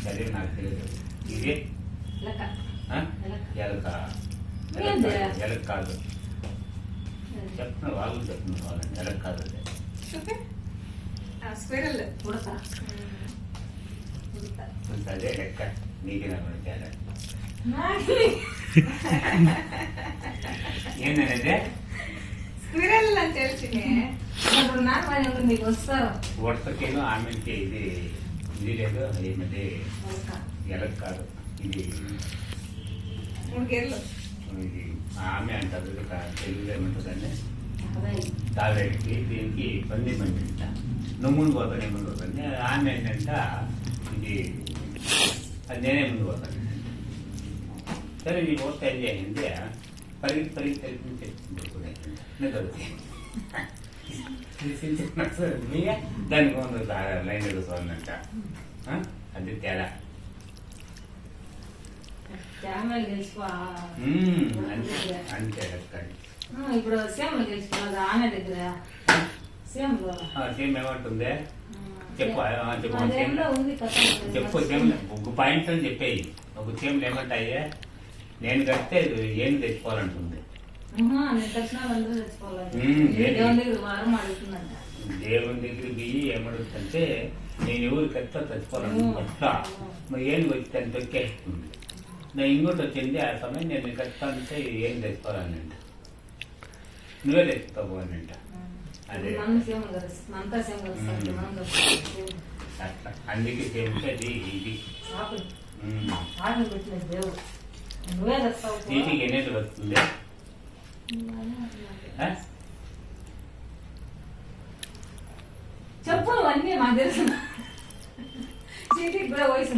సరే నాకు తెలియదు ఇది ఎలక్ కాదు చెప్తున్నా వాళ్ళు చెప్తున్నారు వాళ్ళని ఎలక్ కాదు అదే లెక్క నీకే నాకు ఏంటంటే స్క్విరల్ అని తెలిసిందే మీకు వస్తారు వరుసకేనో ఆమెకి ఇది ఇది లేదు ఏమంటే ఎలక్ కాదు ఇది 3 గేర్లు ఇది ఆమె అంటారు తెలుగులో ఏమంటుందండి తావేడికి దీనికి పంది మంది అంట నువ్వు ముందు పోతాను ఏముందు పోతాను ఆమె ఏంటంట ఇది అది నేనే ముందు పోతాను సరే నీ పోతే ఏం చేయండి పరిగి తెలిపి చెప్పుకుంటున్నాయి దానికి ముందు లైన్ ఎదుగుతుందంట అది తేడా అంతే ఇప్పుడు సేమ్ గెలుచుకున్నది ఆమె దగ్గర సేమ్ సేమ్ ఏమంటుంది చెప్పు చెప్పు సేమ్ ఒక పాయింట్స్ అని చెప్పేయి ఒక సేమ్లు ఏమంటాయి నేను కడితే ఏం తెచ్చుకోవాలంటుంది దేవుని దగ్గర బియ్యి ఏమడుగుతుంటే నేను ఎవరు కడితే తెచ్చుకోవాలనుకుంటా మరి ఏం వచ్చి అని తొక్కేస్తుంది నేను ఇంకోటి వచ్చింది ఆ సమయం నేను కట్టాలంటే ఏం తెచ్చుకోవాలంట నువ్వే తెచ్చుకోవు అని అంట అదే అట్లా అందుకే సేమితే అది ఇది చీటికి ఎన్నేళ్ళు వస్తుంది చెప్పు అన్నీ మాకు తెలుసు చీటికి కూడా వయసు